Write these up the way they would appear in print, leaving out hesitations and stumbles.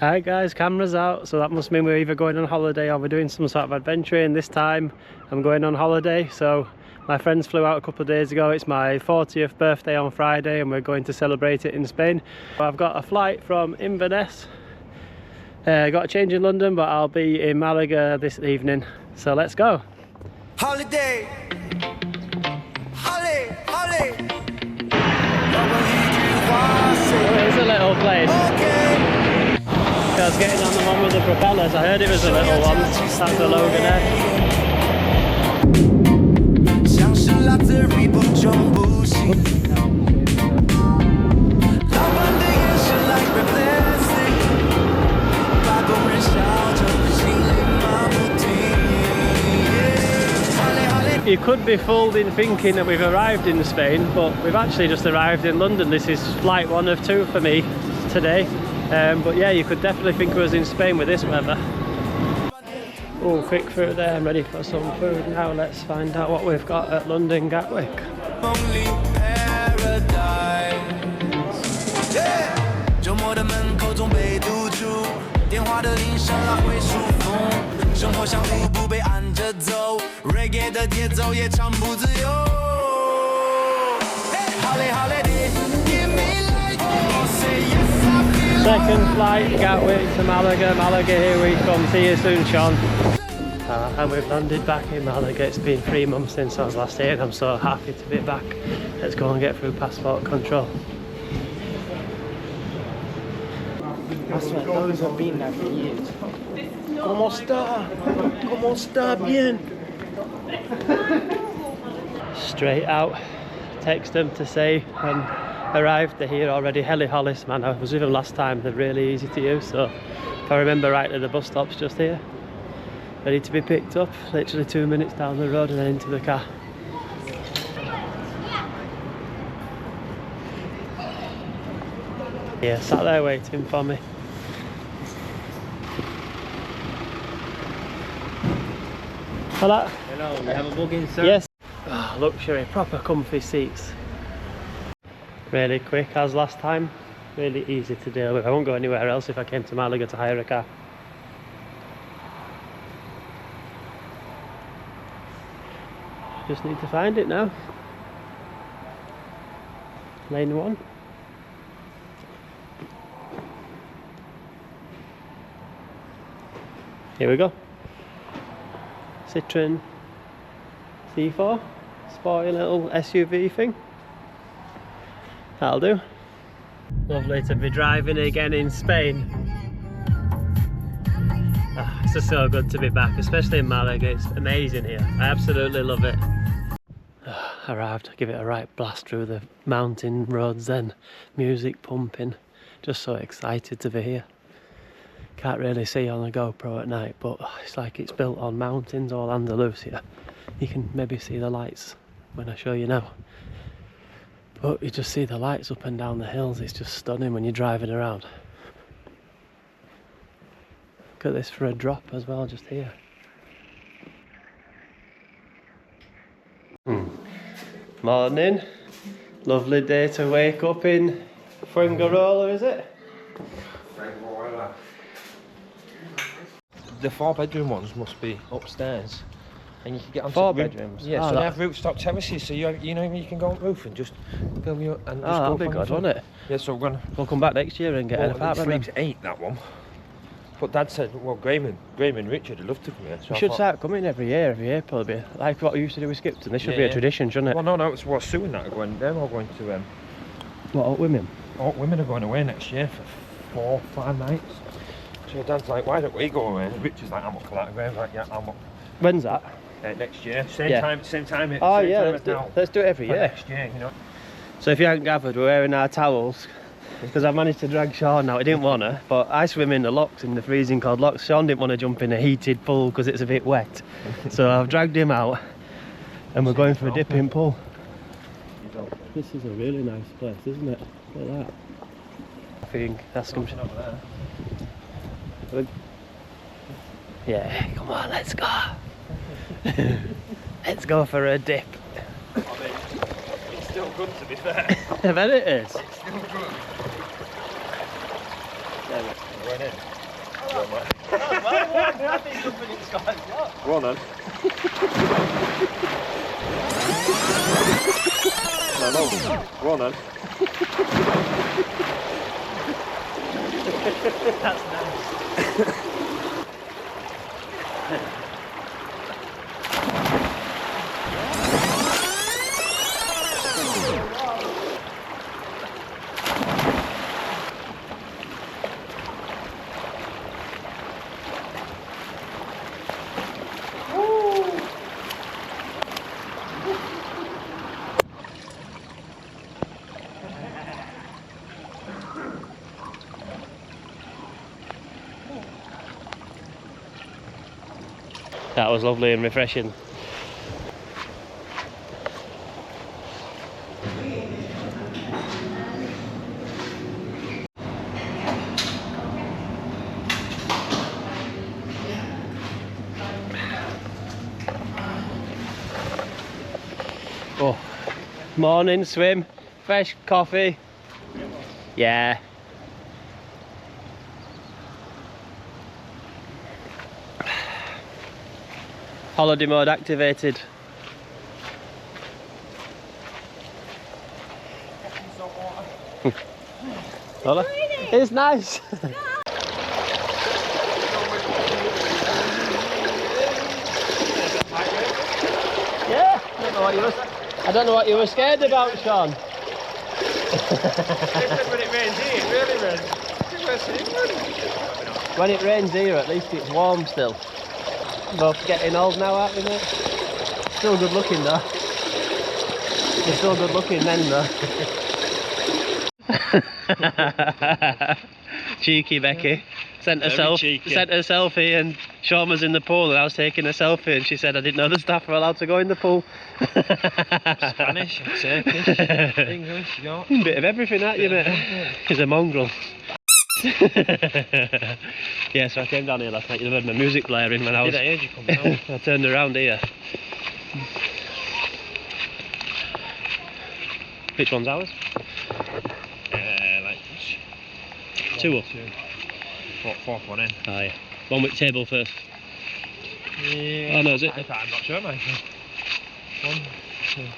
Alright guys, camera's out, so that must mean we're either going on holiday or we're doing some sort of adventuring. This time I'm going on holiday, so my friends flew out a couple of days ago. It's my 40th birthday on Friday and we're going to celebrate it in Spain. I've got a flight from Inverness, got a change in London, but I'll be in Málaga this evening, so let's go. Holiday, holiday. Oh, it is a little plane. Okay. I was getting on the one with the propellers. I heard it was a little one. That's the Logan You could be fooled in thinking that we've arrived in Spain, but we've actually just arrived in London. This is flight 1 of 2 for me today. But yeah, you could definitely think we was in Spain with this weather. Oh, quick through there, I'm ready for some food now. Let's find out what we've got at London Gatwick. Second flight, Gatwick to Málaga. Málaga, here we come. See you soon, Sean. And we've landed back in Málaga. It's been 3 months since I was last here and I'm so happy to be back. Let's go and get through passport control. I swear, those have been there for years. ¿Cómo está? ¿Cómo está bien? Straight out, text them to say when arrived. They're here already. Heli Hollis, man, I was with them last time. They're really easy to use, so if I remember rightly, the bus stop's just here, ready to be picked up. Literally 2 minutes down the road and then into the car. Yeah, sat there waiting for me. Hello. Hello, you have a booking, sir? Yes. Oh, luxury, proper comfy seats. Really quick as last time, really easy to deal with. I won't go anywhere else if I came to Málaga to hire a car. Just need to find it now. Lane 1. Here we go. Citroen C4, sporty little SUV thing. That'll do. Lovely to be driving again in Spain. It's just so good to be back, especially in Málaga. It's amazing here. I absolutely love it. Arrived, give it a right blast through the mountain roads then. Music pumping. Just so excited to be here. Can't really see on the GoPro at night, but it's like it's built on mountains all Andalusia. You can maybe see the lights when I show you now. But you just see the lights up and down the hills. It's just stunning when you're driving around. Look at this for a drop as well, just here. Morning. Lovely day to wake up in Fuengirola, is it? The 4-bedroom ones must be upstairs. And you can get on 4 bedrooms? Yeah, oh, so they have rooftop terraces, so you can go on the roof and just film you and just that'll be good, won't it? Yeah, so we'll come back next year and get an apartment. Sleeps 8, that one. But Dad said, well, Graham and Richard would love to come here. So we should start coming every year probably. Like what we used to do with Skipton. This should be a tradition, shouldn't it? Well, no, it's what Sue and that are going. They're all going to. What, Alt Women? Alt Women are going away next year for 4-5 nights. So Dad's like, why don't we go away? And Richard's like, I'm up for that. Graham's like, yeah, I'm up. When's that? Next year, same time. Oh yeah, let's do it every year. Next year, you know. So if you haven't gathered, we're wearing our towels because I've managed to drag Sean out. He didn't want to, but I swim in the locks, in the freezing cold locks. Sean didn't want to jump in a heated pool because it's a bit wet. So I've dragged him out and we're going for a dipping pool. This is a really nice place, isn't it? Look at that. I think that's some over there. Yeah, come on, let's go. Let's go for a dip. I mean, it's still good to be fair. I bet it is. It's still good. Going in. I think jumping in sky as well. Go on then. No. Go on then. That's nice. That was lovely and refreshing. Oh, morning swim, fresh coffee. Yeah. Holiday mode activated. Hola. It's nice. Yeah. I don't know what you were scared about, Sean. When it rains here, it really rains. When it rains here, at least it's warm still. Both getting old now, aren't we, mate? Still good looking though. You're still good looking then though. Cheeky Becky. Sent a selfie and Sean was in the pool and I was taking a selfie and she said I didn't know the staff were allowed to go in the pool. Spanish, Turkish, English, York. Bit of everything, aren't you, mate? He's a mongrel. Yeah, so I came down here last night. You heard my music blaring when I was. Did I hear you come down? I turned around here. Which one's ours? Like Two up. Fourth one in. Oh yeah. One with table first. Yeah. Oh no, is it? I'm not sure, mate. One, two.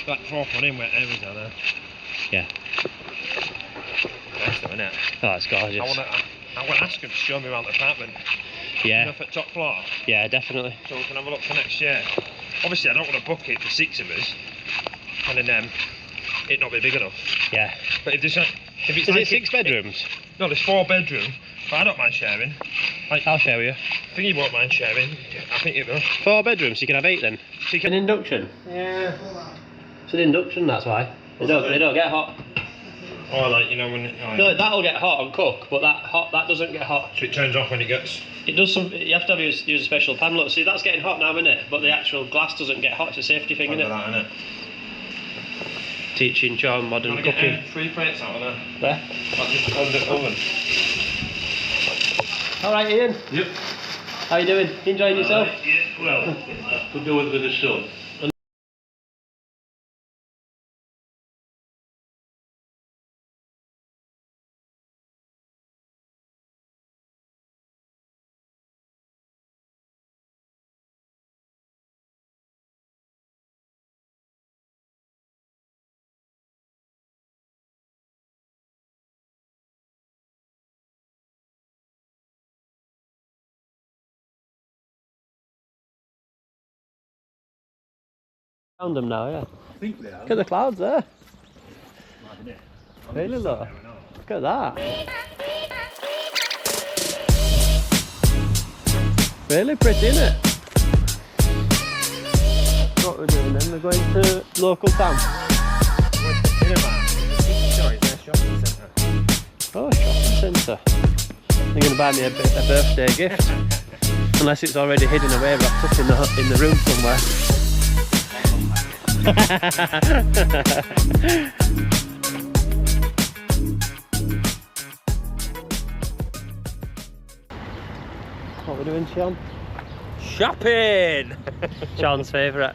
That fourth one in where Aries are there. Yeah. Nice though, innit? Oh, it's gorgeous. I want to ask him to show me around the apartment. Yeah. Enough at top floor. Yeah, definitely. So we can have a look for next year. Obviously, I don't want to book it for 6 of us, and then it not be big enough. Yeah. But if it's Is like it 6 bedrooms? No, there's 4 bedrooms, but I don't mind sharing. Like, I'll share with you. I think you won't mind sharing. I think you will. 4 bedrooms, you can have 8 then. So you An induction? Yeah. It's an induction, that's why. They don't get hot. Or like, you know, when No, that'll get hot and cook, but that doesn't get hot. so it turns off when it gets. It does some. You have to use a special pan. Look, see, that's getting hot now, isn't it? But the actual glass doesn't get hot. It's a safety thing, isn't it? That, innit? Teaching Sean modern Wanna cooking. get 3 plates out of there. There. Like just on the oven. All right, Ian. Yep. How you doing? Enjoying yourself? Yeah, well, could do it with a stone. Found them now, yeah. I think they are. Look at the clouds there. Really low. Look at that. Really pretty, isn't it? What we're doing then? We're going to local town. Oh, shopping centre. They're going to buy me a birthday gift. Unless it's already hidden away, wrapped up in the room somewhere. What are we doing, Sean? Shopping! Sean's favourite.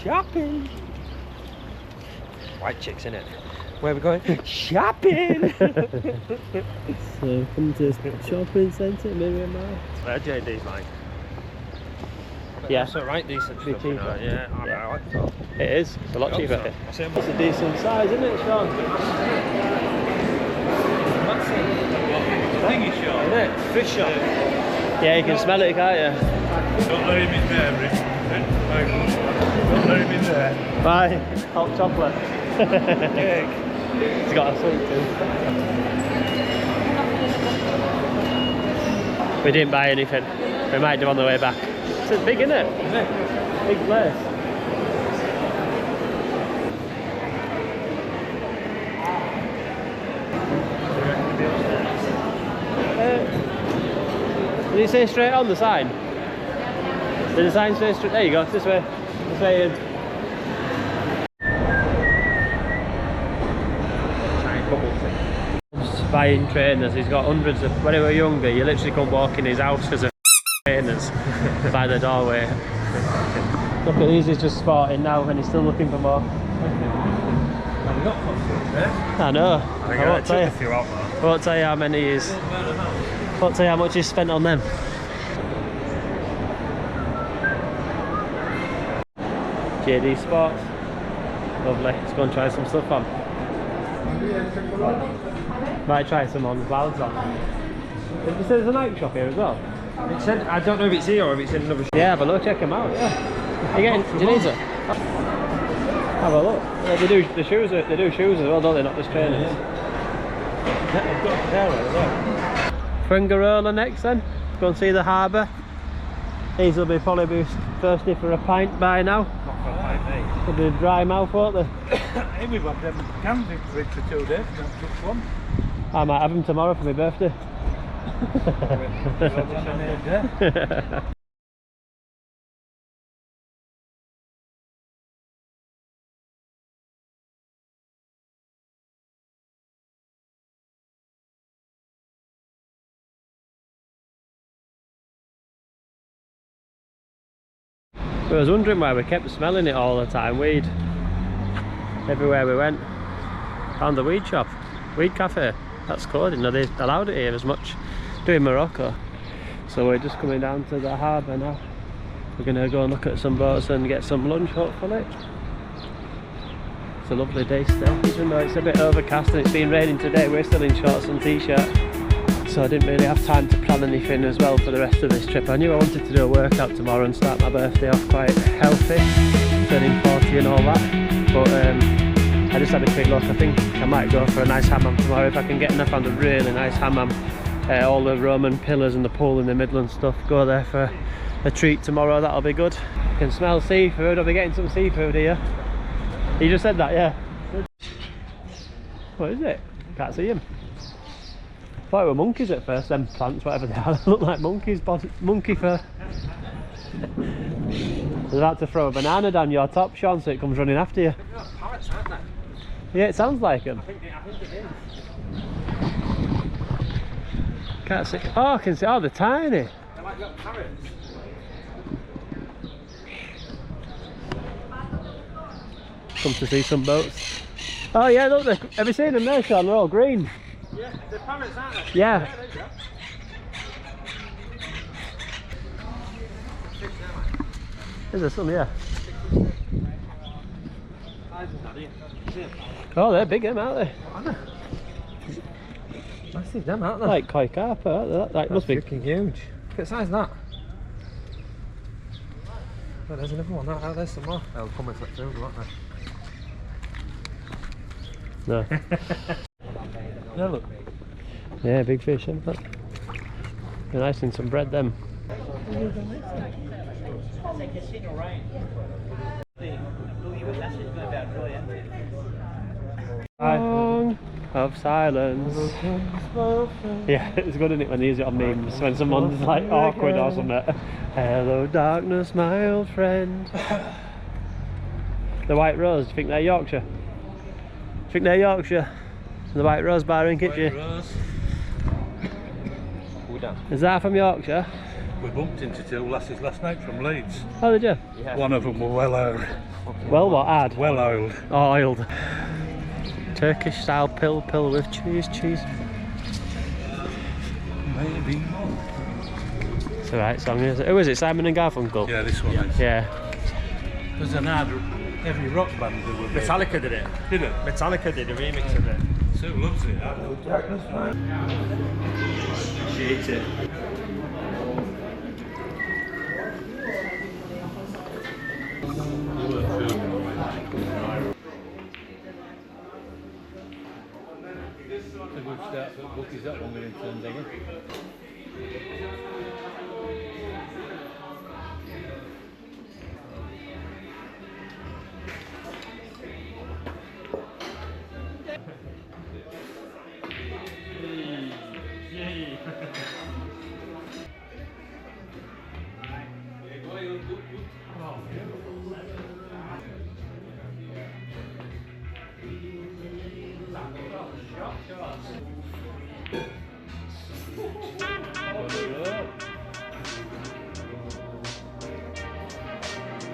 Shopping! White chicks, innit? Where are we going? Shopping! So, come to shopping centre, Miriam Mile. JD's like. Yeah. That's alright, decent Be stuff, you know. cheaper. Yeah, Yeah. I like that. It is. It's a lot cheaper. So. I see It's a decent size, isn't it, Sean? Thingy shop. Isn't it? Fish shop. Yeah, you can smell it, can't you? Don't let him in there, Rick. Don't let him in there. Bye. Hot chocolate. Cake. It's got a sweet tooth. We didn't buy anything. We might do on the way back. It's big, isn't it? Isn't it? Big place. Did it say straight on the sign? Did the sign say straight? There you go, it's this way. This way in. Just buying trainers, he's got hundreds of. When he was younger, you literally couldn't walk in his house because of trainers by the doorway. Look at these, he's just sporting now and he's still looking for more. I know. I won't tell you. I won't tell you how many he's. Won't tell you how much he's spent on them. JD Sports. Lovely. Let's go and try some stuff on. Might try some on clouds on. Did you say there's a night shop here as well? It said, I don't know if it's here or if it's in another shop. Yeah, have a look, check them out, yeah. You getting, do you need it? Have a look. Yeah, they do shoes as well, don't they? Not just trainers. I've got a pair as well. Fringarola next then. Go and see the harbour. These will probably be thirsty for a pint by now. Not for a pint, mate. They'll be dry mouth, won't they? Hey, we've had them cans in fridge for 2 days. Don't touch one. I might have them tomorrow for my birthday. I was wondering why we kept smelling it all the time, weed. Everywhere we went. Found the weed shop, weed cafe. That's cool, I didn't know they allowed it here as much. Doing Morocco. So we're just coming down to the harbour now. We're going to go and look at some boats and get some lunch hopefully. It's a lovely day still, even though it's a bit overcast and it's been raining today. We're still in shorts and t-shirt. So I didn't really have time to plan anything as well for the rest of this trip. I knew I wanted to do a workout tomorrow and start my birthday off quite healthy, turning 40 and all that. But I just had a quick look. I think I might go for a nice hammam tomorrow if I can get enough. I found a really nice hammam. All the Roman pillars and the pool in the middle and stuff. Go there for a treat tomorrow, that'll be good. I can smell seafood, I'll be getting some seafood here. You just said that, yeah? What is it? Can't see him. I thought it were monkeys at first, them plants, whatever they are. They look like monkeys, monkey fur. I was about to throw a banana down your top, Sean, so it comes running after you. Parrots, aren't they? Yeah, it sounds like them. I think it is. Can't see. Oh, I can see. Oh, they're tiny. They're like little parrots. Come to see some boats. Oh yeah, look, have you seen them there, Sean? They're all green. Yeah, they're parrots, aren't they? Yeah. There you go. There's some, yeah. Oh, they're big, them, aren't they? Massive, them, aren't they? Like koi carp, aren't they? That must be. Freaking huge. Look at the size of that. Oh, there's another one. Oh, there's some more. They'll come with it too, won't they? No. No, look. Yeah, big fish, isn't it? They're nice and some bread, them. Song of silence. Yeah, it's good, isn't it, when they use it on memes, when someone's like awkward or something. Hello darkness, my old friend. The White Rose, do you think they're Yorkshire? Do you think they're Yorkshire? The White Rose bar in Kitchen. Is that from Yorkshire? We bumped into 2 lasses last night from Leeds. Oh, did you? One of them were well oiled. Well, what? Ad? Well oiled. Oh, oiled. Turkish style pill with cheese. Maybe. It's the right song, is it? Who is it? Simon and Garfunkel? Yeah, this one is. Yeah. There's an hard heavy rock band who were Metallica did it. Did it? Metallica did a remix of it. Sue loves it. Hate it. A good start for the book is that one with intern digger.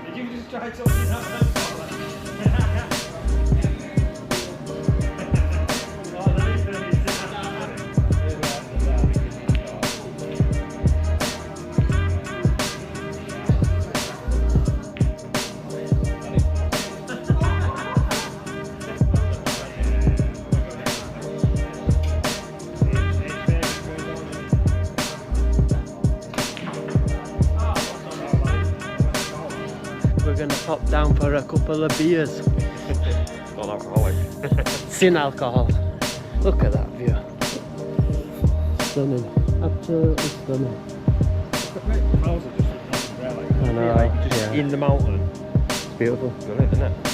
Did you just try something else? We're gonna pop down for a couple of beers. Non-alcoholic. Sin alcohol. Look at that view. Stunning. Absolutely stunning. I know. Just Yeah. in the mountain. It's beautiful. Brilliant, isn't it?